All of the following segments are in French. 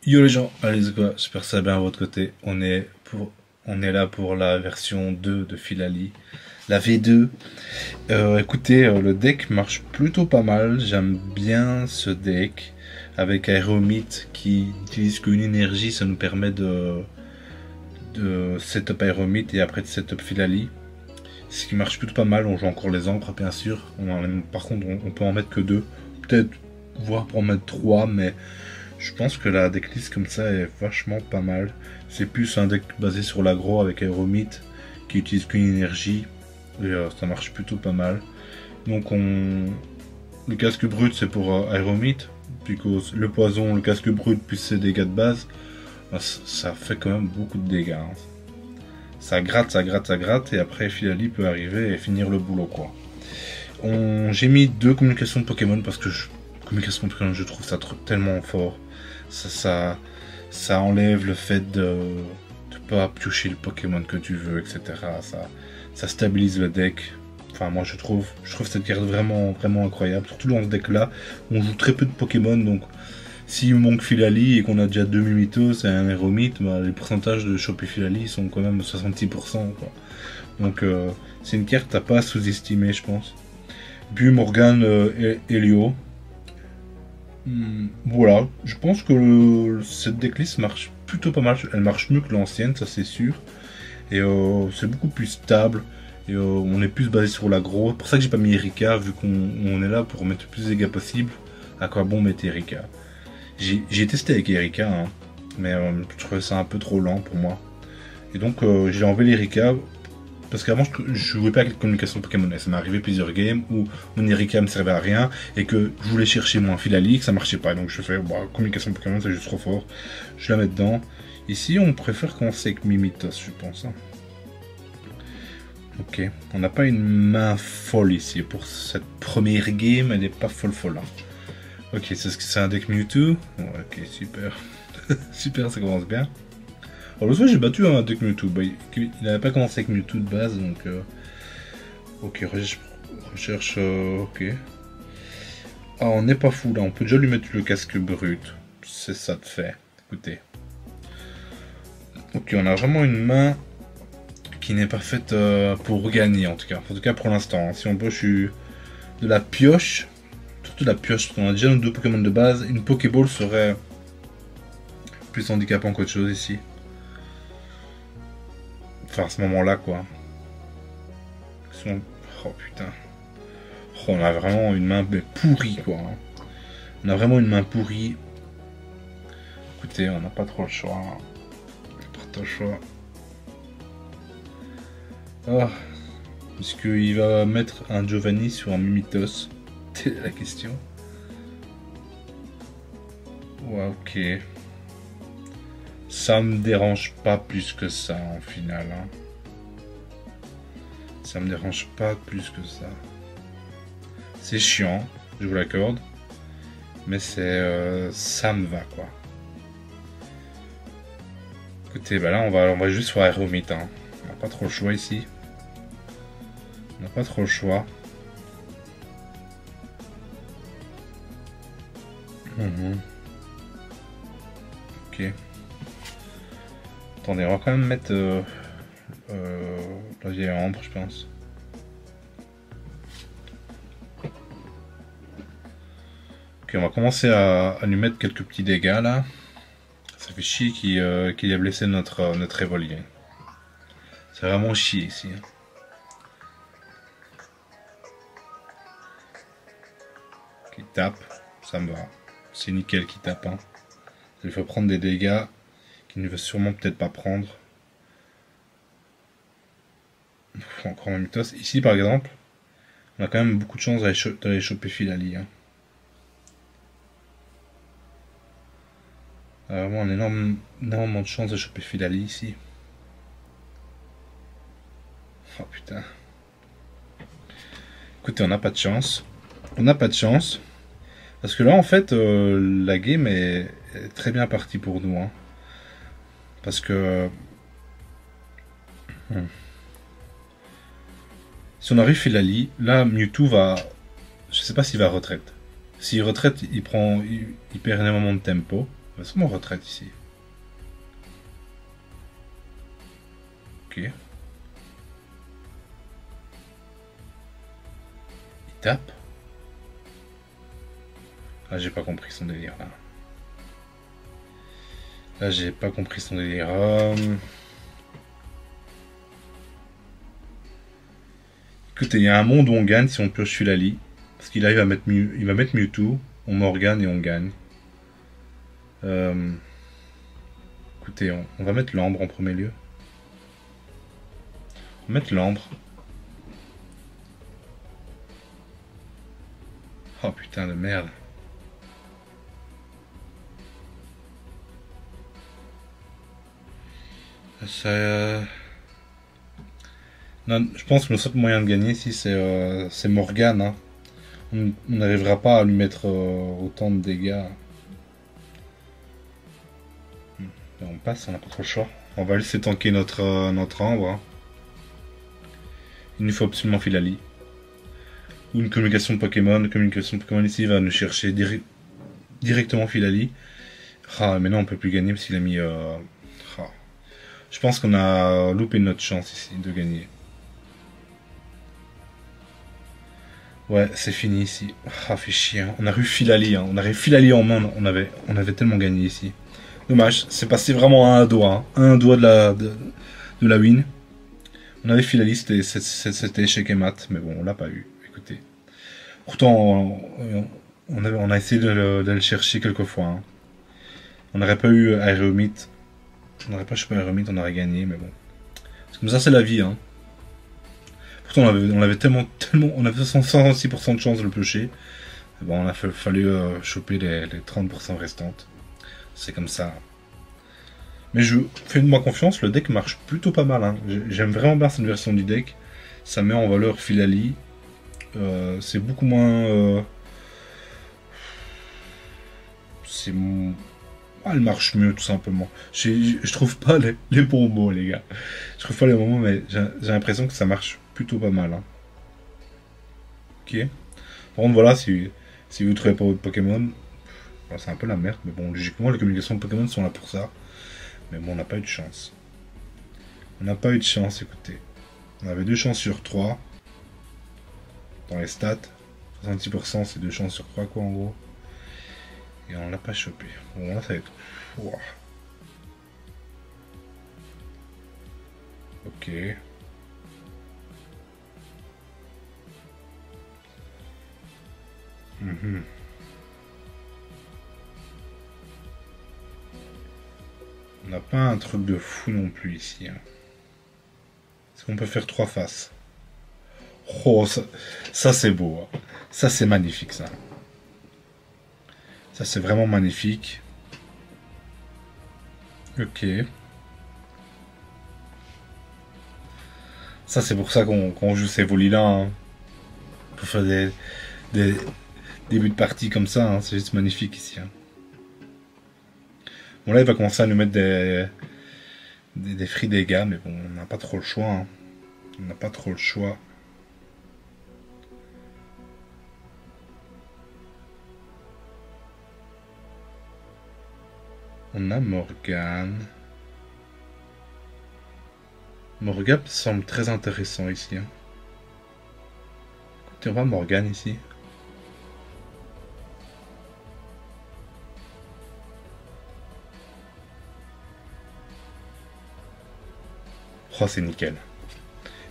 Yo les gens, allez c'est quoi, j'espère que ça va bien à votre côté. On est là pour la version 2 de Philali, la V2. Écoutez, le deck marche plutôt pas mal. J'aime bien ce deck avec Aeromite qui utilise qu'une énergie. Ça nous permet de setup Aeromite et après de setup Philali. Ce qui marche plutôt pas mal. On joue encore les encres bien sûr. Par contre, on peut en mettre que deux, peut-être voire pour en mettre trois, mais je pense que la decklist comme ça est vachement pas mal. C'est plus un deck basé sur l'aggro avec Aeromite qui utilise qu'une énergie et ça marche plutôt pas mal. Donc le casque brut c'est pour Aeromite, puis le poison, le casque brut plus ses dégâts de base, ça fait quand même beaucoup de dégâts. Hein. Ça gratte, ça gratte, ça gratte et après Philali peut arriver et finir le boulot quoi. J'ai mis deux communications de Pokémon parce que communication de Pokémon je trouve ça tellement fort. Ça enlève le fait de pas piocher le Pokémon que tu veux, etc. Ça stabilise le deck. Enfin, moi je trouve cette carte vraiment, vraiment incroyable. Surtout dans ce deck là, on joue très peu de Pokémon. Donc, s'il manque Philali et qu'on a déjà deux Mimitos et un Aeromite, bah, les pourcentages de choper Philali sont quand même 66%. Quoi. Donc, c'est une carte à pas sous-estimer, je pense. Puis Morgane Helio. Voilà, je pense que cette decklist marche plutôt pas mal. Elle marche mieux que l'ancienne, ça c'est sûr. Et c'est beaucoup plus stable. Et on est plus basé sur l'aggro. C'est pour ça que j'ai pas mis Erika, vu qu'on est là pour mettre le plus de dégâts possible. À quoi bon mettre Erika? J'ai testé avec Erika, hein, mais je trouvais ça un peu trop lent pour moi. Et donc j'ai enlevé l'Erika. Parce qu'avant, je jouais pas avec la communication Pokémon. Ça m'est arrivé plusieurs games où mon Erika me servait à rien et que je voulais chercher mon Philali, que ça marchait pas. Donc je fais, bah, communication Pokémon, c'est juste trop fort. Je la mets dedans. Ici, on préfère commencer avec Mimitos, je pense. Hein. Ok, on n'a pas une main folle ici. Pour cette première game, elle n'est pas folle. Hein. Ok, c'est un deck Mewtwo. Ok, super. Super, ça commence bien. Alors l'autre fois j'ai battu un deck Mewtwo, bah, il n'avait pas commencé avec Mewtwo de base donc ok, recherche ok. Ah on n'est pas fou là, on peut déjà lui mettre le casque brut, c'est ça de fait, écoutez. Ok, on a vraiment une main qui n'est pas faite pour gagner en tout cas pour l'instant. Hein. Si on pioche de la pioche, surtout de la pioche, parce qu'on a déjà nos deux Pokémon de base, une Pokéball serait plus handicapant qu'autre chose ici. Enfin, à ce moment-là, quoi. Oh putain. Oh, on a vraiment une main pourrie, quoi. Hein. On a vraiment une main pourrie. Écoutez, on n'a pas trop le choix. Hein. Pas trop le choix. Ah. Est-ce qu'il va mettre un Giovanni sur un Mimitos? C'est la question. Ouais, ok. Ça me dérange pas plus que ça en finale. Hein. Ça me dérange pas plus que ça. C'est chiant, je vous l'accorde. Mais c'est ça me va quoi. Écoutez, bah là on va juste sur Aeromite. Hein. On n'a pas trop le choix ici. On n'a pas trop le choix. Ok. Attendez, on va quand même mettre la vieille ambre, je pense. Ok, on va commencer à lui mettre quelques petits dégâts là. Ça fait chier qu'il ait blessé notre Évolier. C'est vraiment chier ici. Hein. Qui tape, ça me va. C'est nickel qui tape. Hein. Il faut prendre des dégâts qu'il ne veut sûrement peut-être pas prendre. Encore un mythos. Ici par exemple, on a quand même beaucoup de chance d'aller choper Philali. Hein. Vraiment un énormément de chance de choper Philali ici. Oh putain. Écoutez, on n'a pas de chance. On n'a pas de chance. Parce que là en fait, la game est très bien partie pour nous. Hein. Parce que... Si on arrive Philali, là Mewtwo va... Je sais pas s'il va retraite. S'il retraite, il perd énormément de tempo. On va sur mon retraite ici. Ok. Il tape. Ah, j'ai pas compris son délire là. Là, j'ai pas compris son délire. Écoutez, il y a un monde où on gagne si on pioche Filali. Parce qu'il arrive à mettre il va mettre Mewtwo, on Morgane et on gagne. Écoutez, on va mettre l'ambre en premier lieu. On va mettre l'ambre. Oh putain de merde. Ça, non, je pense que le seul moyen de gagner ici c'est Morgane. Hein. On n'arrivera pas à lui mettre autant de dégâts. On passe, on n'a pas trop le choix. On va laisser tanker notre ambre. Hein. Il nous faut absolument Filali. Ou une communication de Pokémon. La communication de Pokémon ici va nous chercher directement Filali. Ah, mais non, on peut plus gagner parce qu'il a mis... Ah. Je pense qu'on a loupé notre chance ici de gagner. Ouais, c'est fini ici. Ah, fait chier. Hein. On a eu Filali. Hein. On avait Filali en main. On avait tellement gagné ici. Dommage. C'est passé vraiment à un doigt. Hein. Un doigt de la win. On avait Filali. C'était échec et mat. Mais bon, on l'a pas eu. Écoutez. Pourtant, on a essayé de le chercher quelques fois. Hein. On n'aurait pas eu Aéromite. On n'aurait pas chopé Aéromite. On aurait gagné. Mais bon. C'est comme ça, c'est la vie. Hein. Pourtant, on avait tellement, on avait 166% de chance de le piocher. Bon, on a fallu choper les 30% restantes. C'est comme ça. Mais je fais de moi confiance, le deck marche plutôt pas mal. Hein. J'aime vraiment bien cette version du deck. Ça met en valeur Filali. C'est beaucoup moins... elle marche mieux tout simplement. Je trouve pas les bons mots les gars. Je trouve pas les bons mots mais j'ai l'impression que ça marche plutôt pas mal. Hein. Ok. Par contre voilà, si vous trouvez pas votre Pokémon, c'est un peu la merde. Mais bon, logiquement les communications de Pokémon sont là pour ça. Mais bon, on n'a pas eu de chance. On n'a pas eu de chance, écoutez. On avait 2 chances sur 3. Dans les stats. 66% c'est 2 chances sur 3 quoi en gros. Et on l'a pas chopé. Bon là ça va être... Wow. Ok. On n'a pas un truc de fou non plus ici. Hein. Est-ce qu'on peut faire 3 faces? Oh, ça c'est beau. Hein. Ça c'est magnifique ça. Ça c'est vraiment magnifique. Ok. Ça c'est pour ça qu'on joue ces volis là. Hein. Pour faire des débuts de partie comme ça. Hein. C'est juste magnifique ici. Hein. Bon là il va commencer à nous mettre des free dégâts. Mais bon on n'a pas trop le choix. Hein. On n'a pas trop le choix. On a Morgane. Morgane semble très intéressant ici. Hein. Écoutez, on va Morgane ici. Oh, c'est nickel.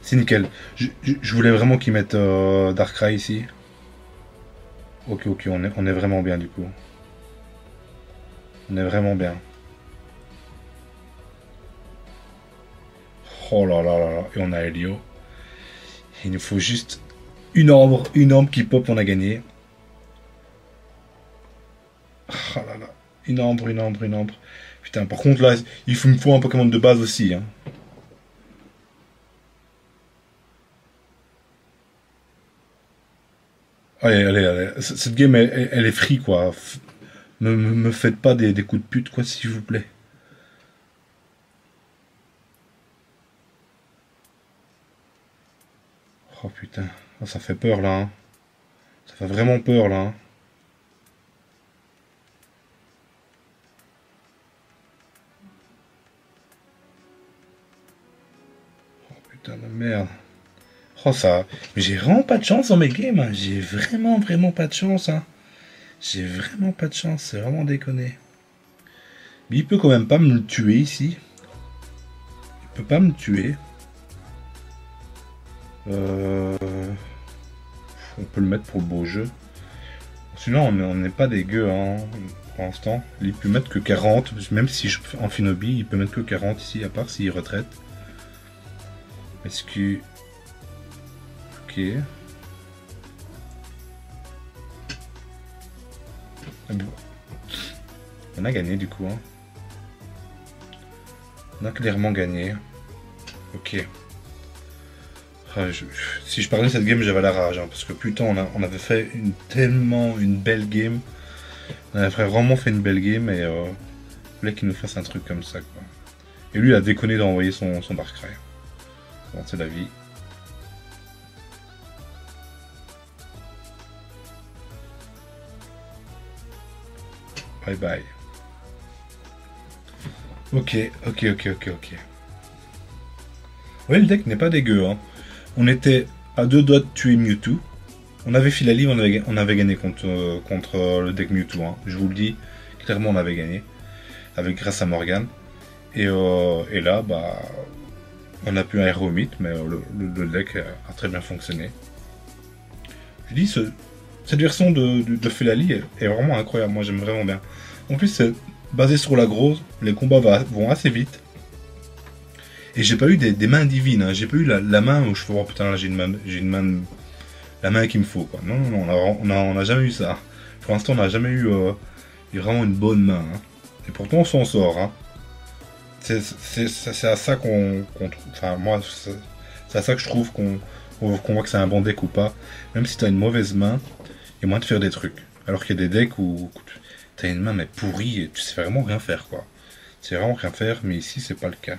C'est nickel. Je voulais vraiment qu'ils mettent Darkrai ici. Ok, on est vraiment bien du coup. On est vraiment bien. Oh là là là là. Et on a Helio. Il nous faut juste une ombre qui pop, on a gagné. Oh là là. Une ombre. Putain, par contre là, il me faut un Pokémon de base aussi. Hein. Allez. Cette game, elle est free quoi. Me faites pas des coups de pute quoi, s'il vous plaît. Oh putain, oh, ça fait peur là. Hein. Ça fait vraiment peur là. Hein. putain de merde. Oh ça. Mais j'ai vraiment pas de chance dans mes games. Hein. J'ai vraiment pas de chance. Hein. J'ai vraiment pas de chance. C'est vraiment déconné. Mais il peut quand même pas me le tuer ici. Il peut pas me tuer. On peut le mettre pour le beau jeu. Sinon on n'est pas dégueu hein, pour l'instant. Il peut mettre que 40. Même si je fais Amphinobi, il peut mettre que 40 ici. À part s'il retraite. Est-ce que... Ok. Ah bon. On a gagné du coup. Hein. On a clairement gagné. Ok. Ah, si je parlais de cette game, j'avais la rage. Hein, parce que putain, on avait fait tellement une belle game. On avait vraiment fait une belle game et il fallait qu'il nous fasse un truc comme ça. Quoi. Et lui, il a déconné d'envoyer son Darkrai. Bon, c'est la vie. Bye bye. Ok. Oui, le deck n'est pas dégueu. Hein. On était à 2 doigts de tuer Mewtwo. On avait Filali, on avait gagné contre le deck Mewtwo. Hein. Je vous le dis, clairement on avait gagné. Grâce à Morgan. Et là, bah, on a pu un Aéromite, mais le deck a très bien fonctionné. Je dis, cette version de Filali est vraiment incroyable. Moi j'aime vraiment bien. En plus, c'est basé sur l'aggro. Les combats vont assez vite. Et j'ai pas eu des mains divines, hein. J'ai pas eu la main où je fais oh putain là j'ai une main la main qu'il me faut quoi. Non, on a jamais eu ça. Pour l'instant on n'a jamais eu vraiment une bonne main. Hein. Et pourtant on s'en sort. Hein. C'est à ça qu'on trouve. Enfin moi c'est à ça que je trouve qu'on voit que c'est un bon deck ou pas. Même si t'as une mauvaise main, il y a moins de faire des trucs. Alors qu'il y a des decks où t'as une main mais pourrie et tu sais vraiment rien faire quoi. Tu sais vraiment rien faire, mais ici c'est pas le cas.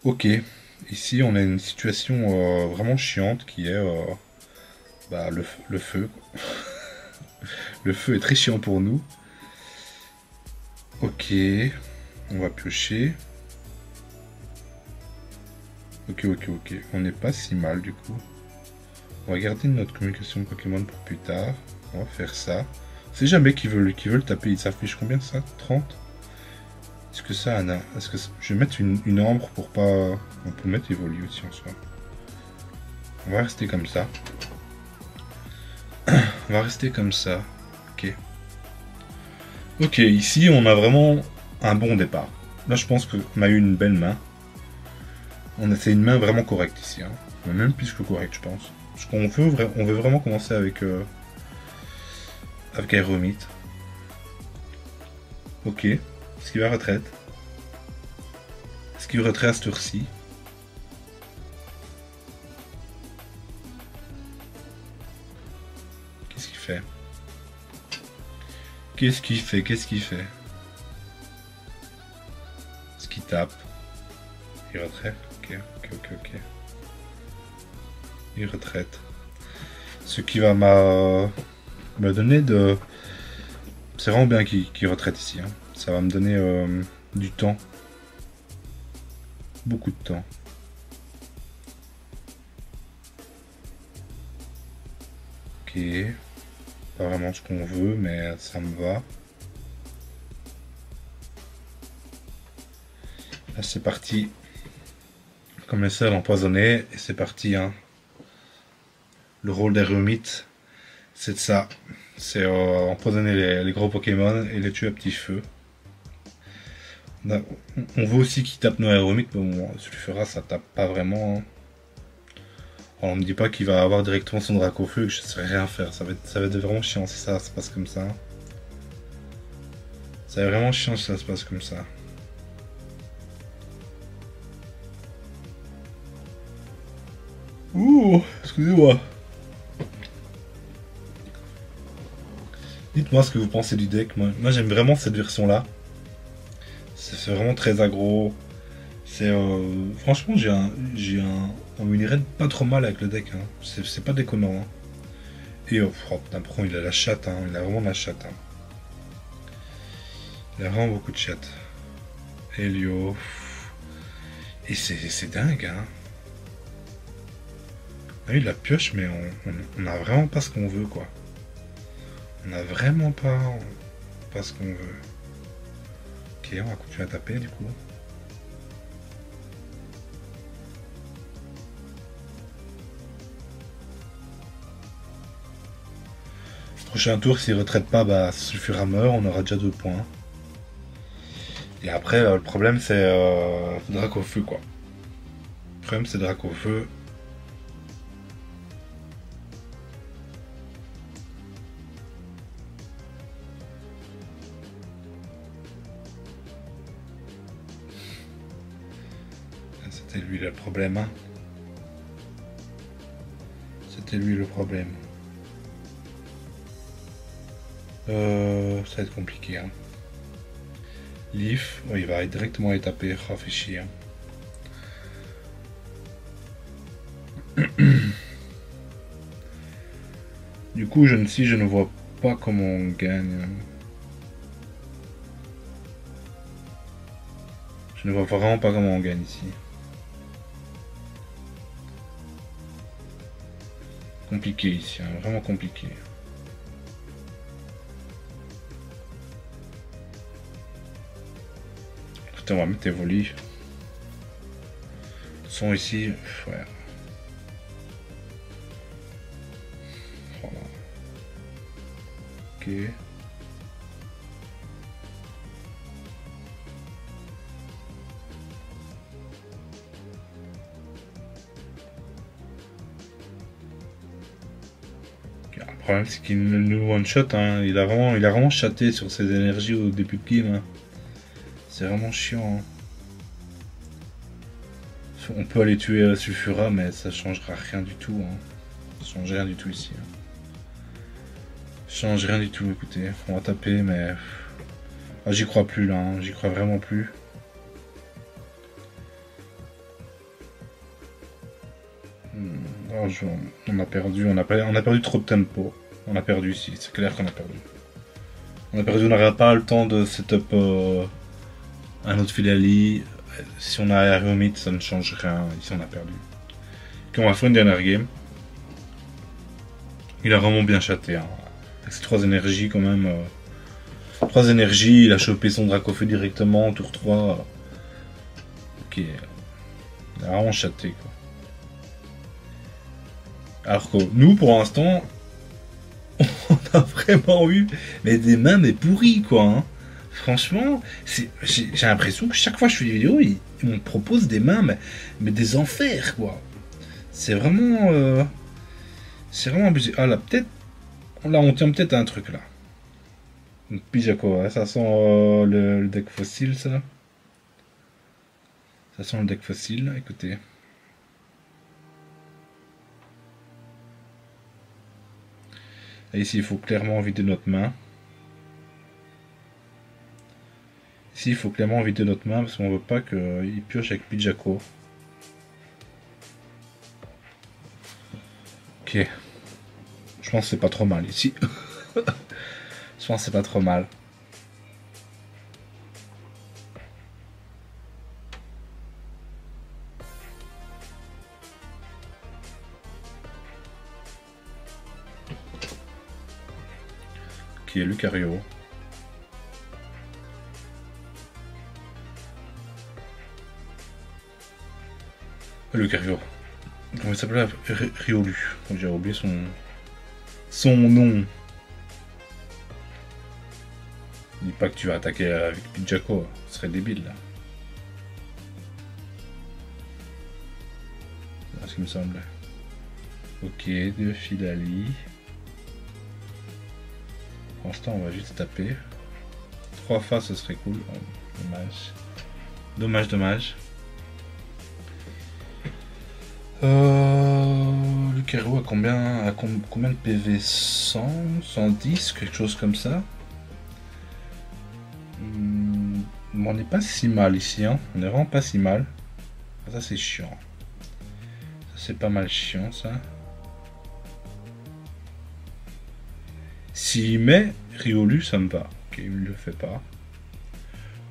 Ok, ici on a une situation vraiment chiante qui est bah, le feu. Le feu est très chiant pour nous. Ok, on va piocher. Ok, on n'est pas si mal du coup. On va garder notre communication Pokémon pour plus tard. On va faire ça. C'est jamais qu'ils veulent taper, ils s'affichent combien ça 30. Est-ce que ça, Anna? Est-ce que je vais mettre une ambre pour pas... On peut mettre évolue aussi en soi. On va rester comme ça. On va rester comme ça. Ok. Ok, ici on a vraiment un bon départ. Là je pense qu'on a eu une belle main. On a fait une main vraiment correcte ici. Hein. Même plus que correcte je pense. Parce qu'on veut vraiment commencer avec Aéromite. Ok. Est-ce qu'il va retraite? Est-ce qu'il retraite à cette heure-ci? Qu'est-ce qu'il fait? Qu'est-ce qu'il fait? Est-ce qu'il tape? Il retraite? Ok. Il retraite. Ce qui va me donner de... C'est vraiment bien qu'il retraite ici. Hein. Ça va me donner du temps. Beaucoup de temps. Ok. Pas vraiment ce qu'on veut, mais ça me va. Là c'est parti. Comme les sels empoisonnés. Et c'est parti. Hein. Le rôle des Rumites, c'est de ça. C'est empoisonner les gros Pokémon et les tuer à petit feu. On veut aussi qu'il tape nos Aéromites, mais bon, si tu feras, ça tape pas vraiment. Hein. Alors, on me dit pas qu'il va avoir directement son Dracofeu et que je sais rien faire. Ça va être vraiment chiant si ça se passe comme ça. Ça va être vraiment chiant si ça se passe comme ça. Ouh, excusez-moi. Dites-moi ce que vous pensez du deck. Moi j'aime vraiment cette version-là. C'est vraiment très aggro. C'est franchement j'ai un winrate pas trop mal avec le deck. Hein. C'est pas déconnant. Hein. Et oh putain, par contre, il a la chatte. Hein. Il a vraiment la chatte. Hein. Il a vraiment beaucoup de chatte. Helio. Et c'est dingue, hein. On a eu de la pioche, mais on a vraiment pas ce qu'on veut, quoi. On a vraiment pas ce qu'on veut. Ok, on va continuer à taper, du coup. Prochain tour, s'il retraite pas, bah, ça suffira meurt, on aura déjà 2 points. Et après, le problème, c'est Dracofeu, quoi. Le problème, c'est Dracofeu. C'était lui le problème, hein. C'était lui le problème. Ça va être compliqué, hein. Leaf, oh, il va directement être tapé, ça fait chier. Hein. Du coup, je ne vois pas comment on gagne. Je ne vois vraiment pas comment on gagne ici. Compliqué ici, hein, vraiment compliqué. Putain, on va mettre Evoli. Son ici, ouais. Voilà. Ok. Le problème c'est qu'il nous one shot, hein. Il a vraiment chaté sur ses énergies au début de game. Hein. C'est vraiment chiant. Hein. On peut aller tuer Sulfura, mais ça changera rien du tout. Hein. Ça change rien du tout ici. Hein. Ça change rien du tout, écoutez. On va taper, mais... Ah, j'y crois plus là, hein. J'y crois vraiment plus. Oh, on a perdu trop de tempo. On a perdu ici, c'est clair qu'on a perdu. On n'aura pas le temps de setup un autre Philali. Si on a Aeromite, ça ne change rien. Ici, on a perdu. Ok, on va faire une dernière game. Il a vraiment bien chaté. Hein. Avec ses 3 énergies, quand même. 3 énergies, il a chopé son Dracofeu directement, tour 3. Ok. Il a vraiment chaté, quoi. Alors que nous, pour l'instant, on a vraiment eu des mains mais pourries, quoi. Hein. Franchement, j'ai l'impression que chaque fois que je fais des vidéos, ils me proposent des mains, mais des enfers, quoi. C'est vraiment abusé. Ah là, peut-être, là, on tient peut-être à un truc, là. Une Pijako, hein, ça sent le deck fossile, ça. Ça sent le deck fossile, écoutez. Et ici, il faut clairement vider notre main. Ici, il faut clairement vider notre main parce qu'on veut pas qu'il pioche avec Pijako. Ok. Je pense que c'est pas trop mal ici. Je pense que c'est pas trop mal. Ok, Lucario. Lucario. Comment il s'appelait? Riolu. J'ai oublié son nom. Dis pas que tu vas attaquer avec Pidgeco, ce serait débile là. C'est ce qui me semble. Ok, 2 Philali. Pour l'instant, on va juste taper. 3 fois, ce serait cool. Oh, dommage. Dommage. Lucario a combien de PV? 100, 110, quelque chose comme ça. On n'est pas si mal ici, hein. On est vraiment pas si mal. Ça c'est chiant. Ça c'est pas mal chiant ça. S'il met Riolu, ça me va. Ok, il ne le fait pas.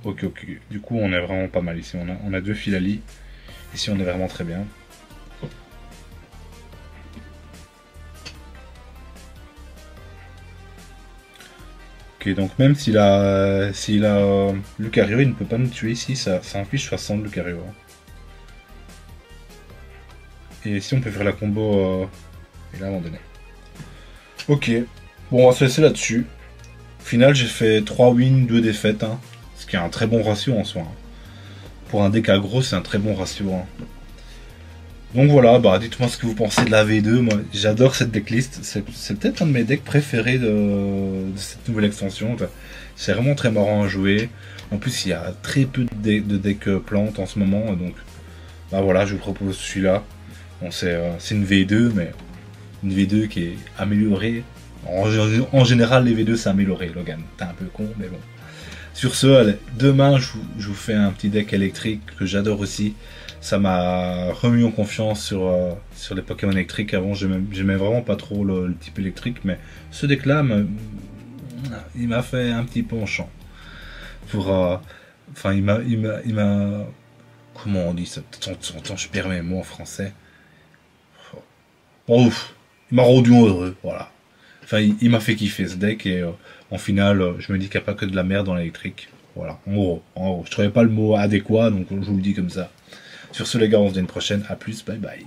Ok. Du coup, on est vraiment pas mal ici. On a 2 Philali. Ici, on est vraiment très bien. Ok, donc même s'il a Lucario, il ne peut pas nous tuer ici, ça inflige 60 Lucario. Et ici, on peut faire la combo et là, abandonner. Ok, bon, on va se laisser là-dessus. Au final, j'ai fait 3 wins, 2 défaites, hein, ce qui est un très bon ratio en soi. Hein. Pour un deck aggro, c'est un très bon ratio. Hein. Donc voilà, bah dites-moi ce que vous pensez de la V2. Moi, j'adore cette decklist. C'est peut-être un de mes decks préférés de cette nouvelle extension. C'est vraiment très marrant à jouer. En plus, il y a très peu de decks plantes en ce moment. Donc, bah voilà, je vous propose celui-là. Bon, c'est une V2, mais une V2 qui est améliorée. En général, les V2 c'est amélioré, Logan. T'es un peu con, mais bon. Sur ce, allez, demain, je vous fais un petit deck électrique que j'adore aussi. Ça m'a remis en confiance sur les Pokémon électriques. Avant, j'aimais vraiment pas trop le type électrique, mais ce deck-là, il m'a fait un petit penchant. Enfin, comment on dit ça? Attends, je perds mes mots en français. Bon, ouf, il m'a rendu heureux, voilà. Enfin, il m'a fait kiffer ce deck et en finale, je me dis qu'il n'y a pas que de la merde dans l'électrique. Voilà, en gros. Je trouvais pas le mot adéquat, donc je vous le dis comme ça. Sur ce les gars, on se dit à une prochaine. A plus, bye bye.